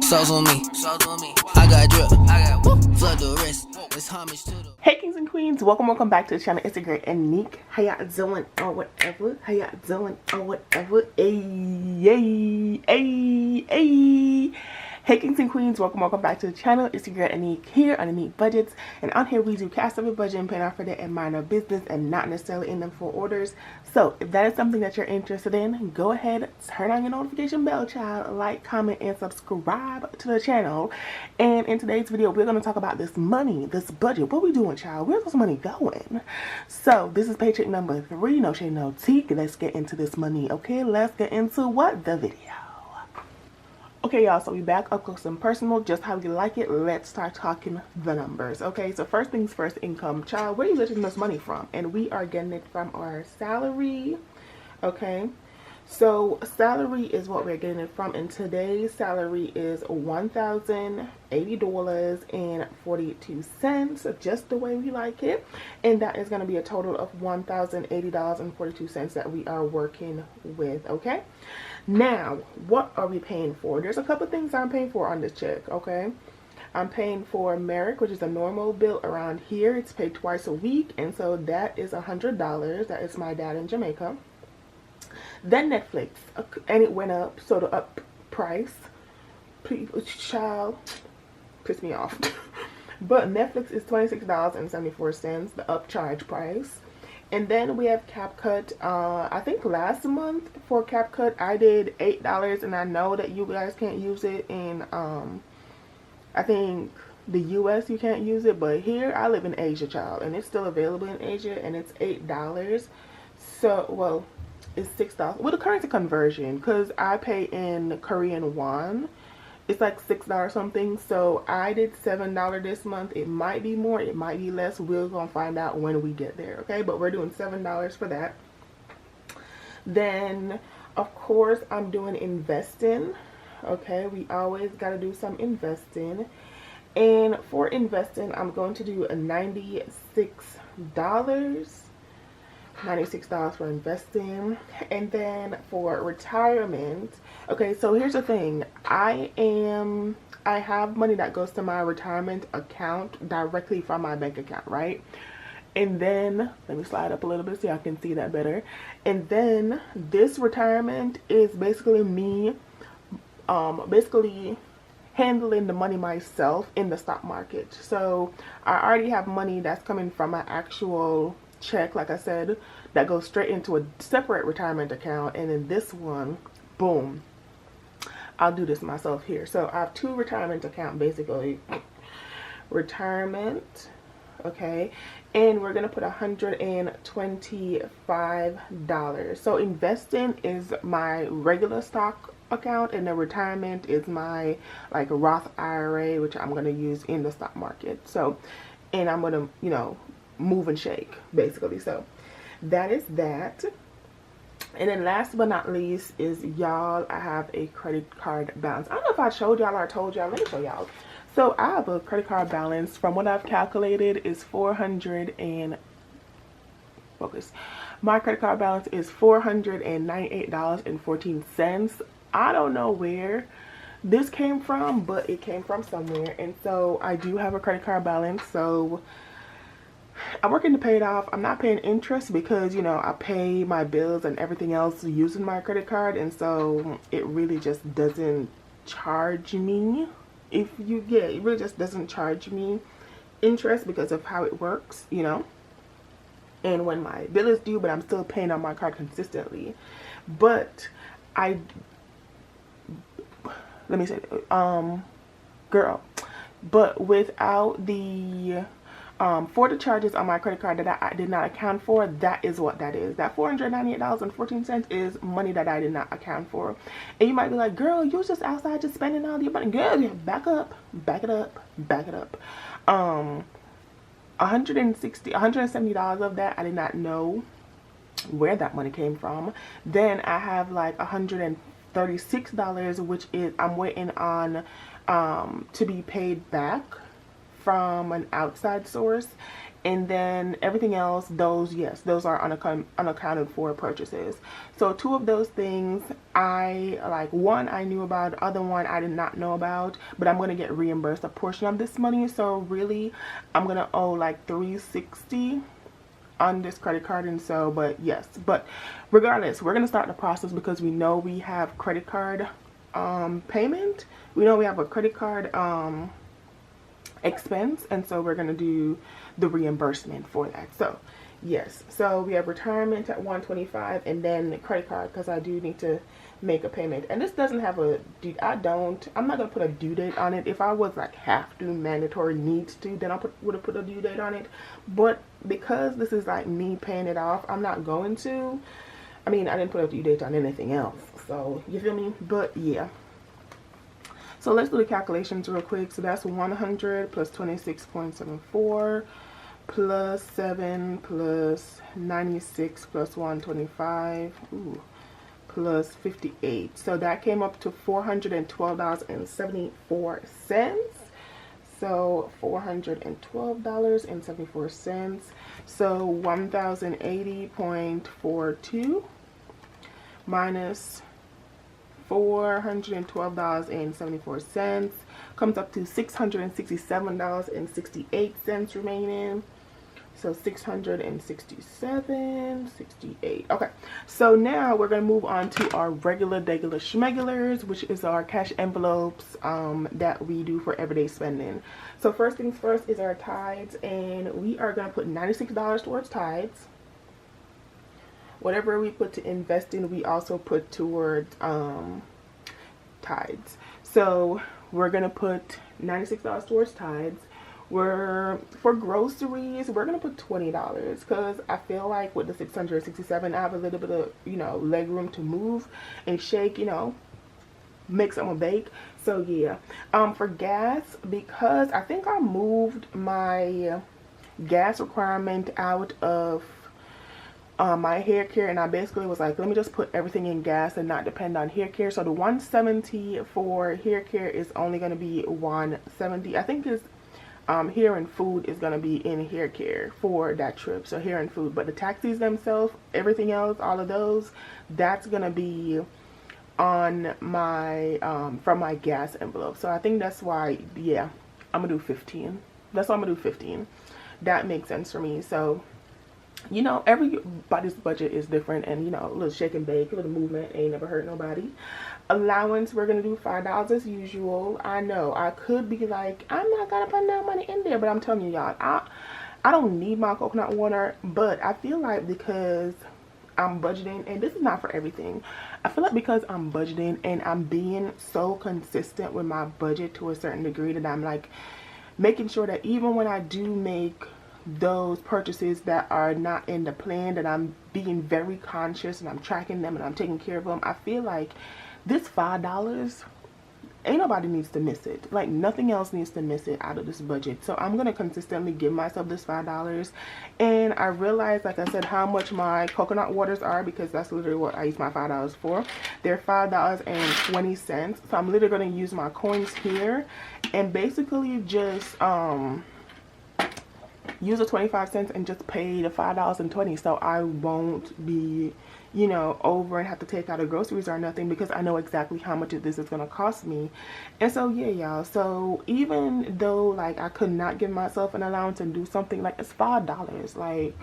Sauce on me. I got drip. Flood the rest. It's homage to the. Hey kings and queens, welcome back to the channel. It's your girl Anique. How y'all doing or whatever? How y'all doing or whatever? Hey. Hey kings and queens, welcome back to the channel. It's your girl Anique here on Anique Budgets, and on here we do cast of a budget and paying off for that and minor business and not necessarily in them for orders. So if that is something that you're interested in, go ahead, turn on your notification bell, child, like, comment, and subscribe to the channel. And in today's video, we're going to talk about this money, this budget. What we doing, child? Where's this money going? So this is paycheck number 3. No shade, no tea. Let's get into this money. Okay, let's get into what? The video. Okay, y'all, so we back up close and personal, just how we like it. Let's start talking the numbers. Okay, so first things first, income. Child, where are you getting this money from? And we are getting it from our salary. Okay, so salary is what we're getting it from, and today's salary is $1,080.42, just the way we like it. And that is going to be a total of $1,080.42 that we are working with. Okay, now what are we paying for? There's a couple things I'm paying for on this check. Okay, I'm paying for Merrick, which is a normal bill around here. It's paid twice a week, and so that is $100. That is my dad in Jamaica. Then Netflix, and it went up, so the up price, child, pissed me off. But Netflix is $26.74, the upcharge price. And then we have CapCut. I think last month for CapCut I did $8, and I know that you guys can't use it in I think the US you can't use it, but here I live in Asia, child, and it's still available in Asia, and it's $8. So, well, it's $6 with a currency conversion, because I pay in Korean won. It's like $6 something. So I did $7 this month. It might be more, it might be less. We're gonna find out when we get there. Okay, but we're doing $7 for that. Then of course I'm doing investing. Okay, we always got to do some investing, and for investing I'm going to do a $96 for investing. And then for retirement, okay, so here's the thing. I have money that goes to my retirement account directly from my bank account, right? And then let me slide up a little bit so y'all can see that better. And then this retirement is basically me basically handling the money myself in the stock market. So I already have money that's coming from my actual check, like I said, that goes straight into a separate retirement account. And then this one, boom, I'll do this myself here. So I have 2 retirement accounts, basically. Retirement, okay, and we're gonna put $125. So investing is my regular stock account, and the retirement is my like Roth IRA, which I'm gonna use in the stock market. So, and I'm gonna, you know, move and shake, basically. So that is that. And then last but not least is, y'all, I have a credit card balance. I don't know if I showed y'all or told y'all. Let me show y'all. So I have a credit card balance, from what I've calculated, is my credit card balance is $498.14. I don't know where this came from, but it came from somewhere. And so I do have a credit card balance. So I'm working to pay it off. I'm not paying interest because, you know, I pay my bills and everything else using my credit card, and so it really just doesn't charge me. It really just doesn't charge me interest because of how it works, you know. And when my bill is due, but I'm still paying on my card consistently. But but without the for the charges on my credit card that I did not account for, that is what that is. That $498.14 is money that I did not account for. And you might be like, girl, you was just outside just spending all your money. Girl, back it up. $170 of that I did not know where that money came from. Then I have like $136, which is I'm waiting on to be paid back from an outside source. And then everything else, those, yes, those are unaccounted for purchases. So 2 of those things, I like, one I knew about, the other one I did not know about, but I'm going to get reimbursed a portion of this money. So really, I'm going to owe like $360 on this credit card. And so, but yes, but regardless, we're going to start the process because we know we have credit card payment. We know we have a credit card expense, and so we're going to do the reimbursement for that. So yes, so we have retirement at $125 and then the credit card, because I do need to make a payment. And this doesn't have a due, I'm not going to put a due date on it. If I was like have to, mandatory, needs to, then I would have put a due date on it. But because this is like me paying it off, I'm not going to. I mean, I didn't put a due date on anything else, so you feel me? But yeah, so let's do the calculations real quick. So that's 100 plus 26.74 plus 7 plus 96 plus 125 plus 58. So that came up to $412.74. So $412.74. So 1080.42 minus $412.74 comes up to $667.68 remaining. So 667.68. Okay, so now we're gonna move on to our regular schmegulars, which is our cash envelopes that we do for everyday spending. So first things first is our tides, and we are gonna put $96 towards tides. Whatever we put to invest in, we also put towards tides. So we're gonna put $96 towards tides. For groceries, we're gonna put $20 because I feel like with the 667, I have a little bit of, you know, leg room to move and shake, you know, make something bake. So yeah, for gas, because I think I moved my gas requirement out of my hair care, and I basically was like, let me just put everything in gas and not depend on hair care. So the $170 for hair care is only going to be $170. I think this hair and food is going to be in hair care for that trip. So hair and food, but the taxis themselves, everything else, all of those, that's going to be on my from my gas envelope. So I think that's why, yeah, I'm gonna do 15. That's why I'm gonna do 15. That makes sense for me. So, you know, everybody's budget is different, and you know, a little shake and bake, a little movement ain't never hurt nobody. Allowance, we're gonna do $5 as usual. I know I could be like, I'm not gonna put no money in there, but I'm telling you, y'all, I don't need my coconut water, but I feel like because I'm budgeting, and this is not for everything, I feel like because I'm budgeting and I'm being so consistent with my budget to a certain degree, that I'm like making sure that even when I do make those purchases that are not in the plan, that I'm being very conscious and I'm tracking them and I'm taking care of them. I feel like this $5, ain't nobody needs to miss it. Like nothing else needs to miss it out of this budget. So I'm gonna consistently give myself this $5. And I realized, like I said, how much my coconut waters are, because that's literally what I use my $5 for. They're $5.20. So I'm literally gonna use my coins here and basically just use the 25 cents and just pay the $5.20, so I won't be, you know, over and have to take out of groceries or nothing, because I know exactly how much of this is going to cost me. And so yeah, y'all, so even though like I could not give myself an allowance and do something, like it's $5, like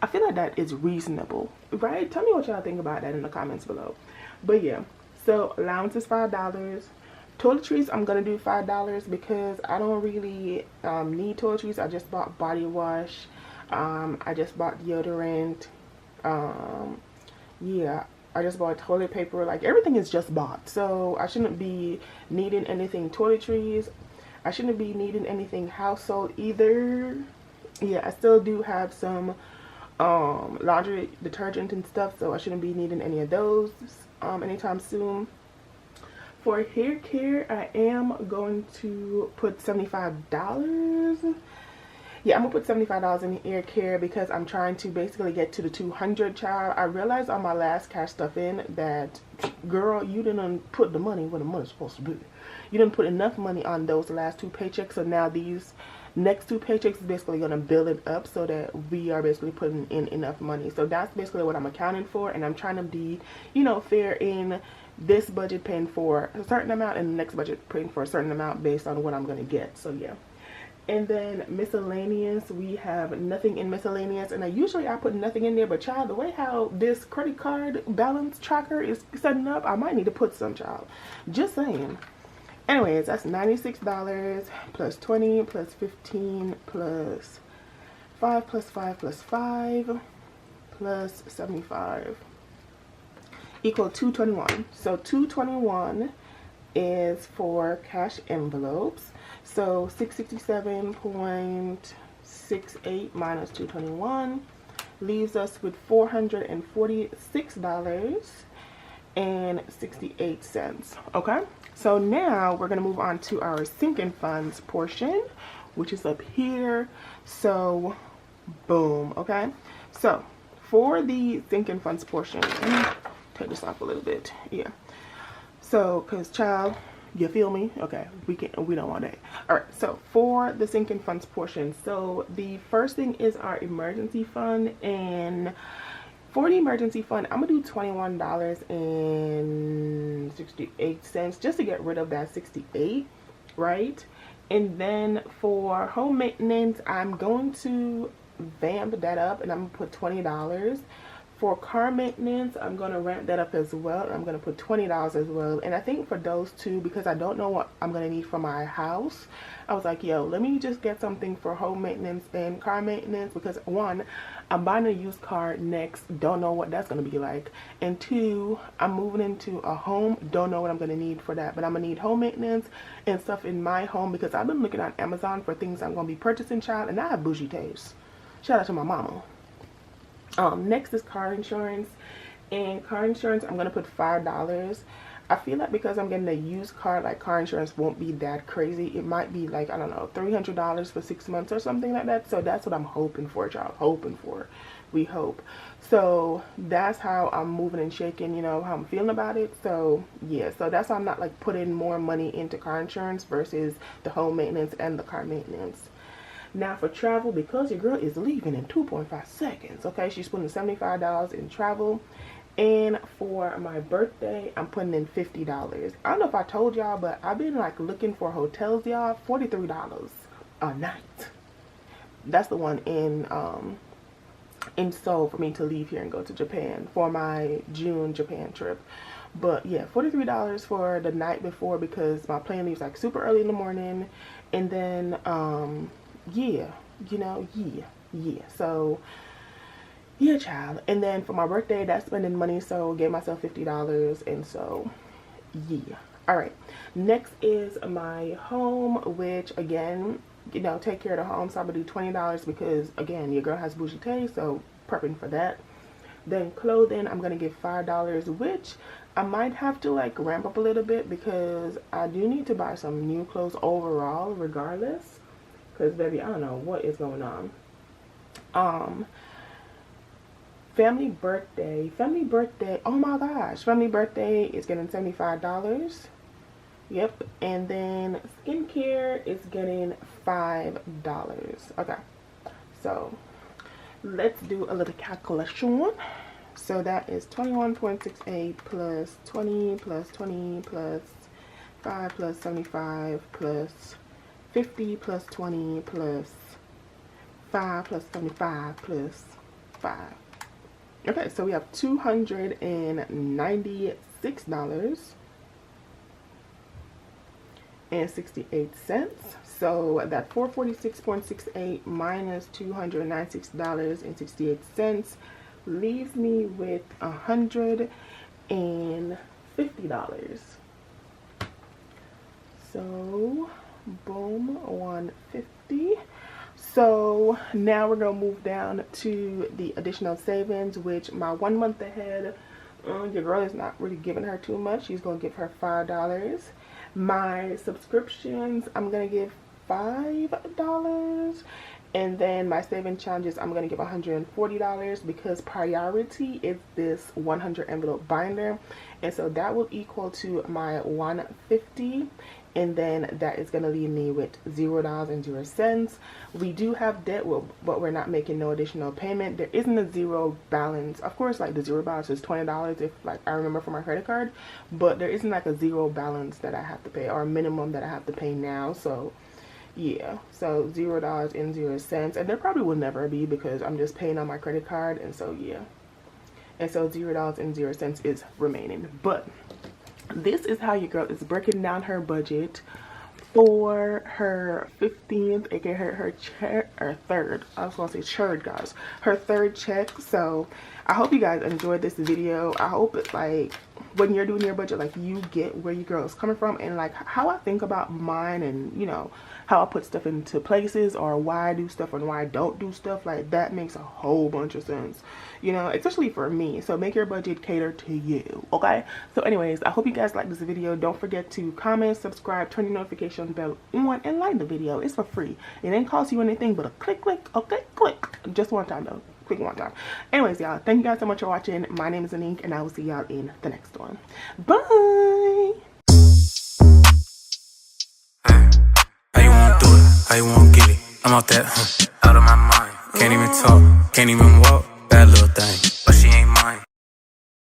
I feel like that is reasonable, right? Tell me what y'all think about that in the comments below. But yeah, so allowance is $5. Toiletries, I'm gonna do $5 because I don't really need toiletries. I just bought body wash. I just bought deodorant. Yeah, I just bought toilet paper. Like everything is just bought, so I shouldn't be needing anything toiletries. I shouldn't be needing anything household either. Yeah, I still do have some laundry detergent and stuff, so I shouldn't be needing any of those anytime soon. For hair care, I am going to put $75. Yeah, I'm gonna put $75 in hair care because I'm trying to basically get to the 200, child. I realized on my last cash stuff in that, girl, you didn't put the money where the money's supposed to be. You didn't put enough money on those last 2 paychecks, so now these next 2 paychecks is basically going to build it up so that we are basically putting in enough money. So that's basically what I'm accounting for, and I'm trying to be, you know, fair in this budget paying for a certain amount and the next budget paying for a certain amount based on what I'm going to get. So yeah. And then miscellaneous, we have nothing in miscellaneous, and I put nothing in there, but child, the way how this credit card balance tracker is setting up, I might need to put some, child. Just saying. Anyways, that's $96 plus 20 plus 15 plus 5 plus 5 plus 5 plus 75 equal 221. So 221 is for cash envelopes. So 667.68 minus 221 leaves us with $446.68. Okay, so now we're gonna move on to our sinking funds portion, which is up here. So boom. Okay, so for the sinking funds portion, let me take this off a little bit. Yeah, so because child, you feel me? Okay, we don't want that. All right, so for the sinking funds portion, so the first thing is our emergency fund, and for the emergency fund, I'm gonna do $21.68 just to get rid of that 68, right? And then for home maintenance, I'm going to vamp that up, and I'm gonna put $20. For car maintenance, I'm going to ramp that up as well. I'm going to put $20 as well. And I think for those two, because I don't know what I'm going to need for my house, I was like, yo, let me just get something for home maintenance and car maintenance. Because one, I'm buying a used car next. Don't know what that's going to be like. And two, I'm moving into a home. Don't know what I'm going to need for that. But I'm going to need home maintenance and stuff in my home, because I've been looking on Amazon for things I'm going to be purchasing, child. And I have bougie taste. Shout out to my mama. Next is car insurance, and car insurance I'm gonna put $5. I feel like because I'm getting a used car, like car insurance won't be that crazy. It might be like, I don't know, $300 for 6 months or something like that. So that's what I'm hoping for, child. Hoping for, we hope. So that's how I'm moving and shaking, you know, how I'm feeling about it. So yeah, so that's why I'm not like putting more money into car insurance versus the home maintenance and the car maintenance. Now for travel, because your girl is leaving in 2.5 seconds, okay, she's putting $75 in travel. And for my birthday, I'm putting in $50. I don't know if I told y'all, but I've been like looking for hotels, y'all. $43 a night. That's the one in Seoul for me to leave here and go to Japan for my June Japan trip. But yeah, $43 for the night before, because my plane leaves like super early in the morning. And then yeah, you know, yeah, so yeah, child. And then for my birthday, that's spending money, so gave myself $50. And so yeah. All right, next is my home, which again, you know, take care of the home, so I'm gonna do $20 because again, your girl has bougie taste, so prepping for that. Then clothing, I'm gonna give $5, which I might have to like ramp up a little bit, because I do need to buy some new clothes overall regardless. Because baby, I don't know what is going on. Family birthday, oh my gosh, family birthday is getting $75. Yep. And then skincare is getting $5. Okay, so let's do a little calculation. So that is 21.68 plus 20 plus 20 plus 5 plus 75 plus 50 plus 20 plus 5 plus 75 plus 5. Okay, so we have $296.68. So that 446.68 minus $296.68 leaves me with $150. So boom, 150. So now we're gonna move down to the additional savings, which my 1 month ahead, your girl is not really giving her too much. She's gonna give her $5. My subscriptions, I'm gonna give $5. And then my saving challenges, I'm going to give $140, because priority is this 100 envelope binder. And so that will equal to my $150. and then that is going to leave me with $0.00. We do have debt, but we're not making no additional payment. There isn't a zero balance. Of course, like the zero balance is $20 if like I remember from my credit card, but there isn't like a zero balance that I have to pay or a minimum that I have to pay now. So yeah, so $0.00, and there probably will never be because I'm just paying on my credit card, and so yeah, and so $0.00 is remaining. But this is how your girl is breaking down her budget for her 15th, aka her check, or third, I was gonna say third, guys, her third check. So I hope you guys enjoyed this video. I hope it's like when you're doing your budget, like you get where your girl is coming from and like how I think about mine, and you know how I put stuff into places or why I do stuff and why I don't do stuff. Like that makes a whole bunch of sense, you know, especially for me. So make your budget cater to you, okay? So anyways, I hope you guys like this video. Don't forget to comment, subscribe, turn your notification bell on, and like the video. It's for free. It ain't cost you anything but a click, okay? Click. Just one time though. Click one time. Anyways, y'all, thank you guys so much for watching. My name is Anink, and I will see y'all in the next one. Bye. How you wanna do it? How you wanna get it? I'm out that, out of my mind. Can't even talk, can't even walk.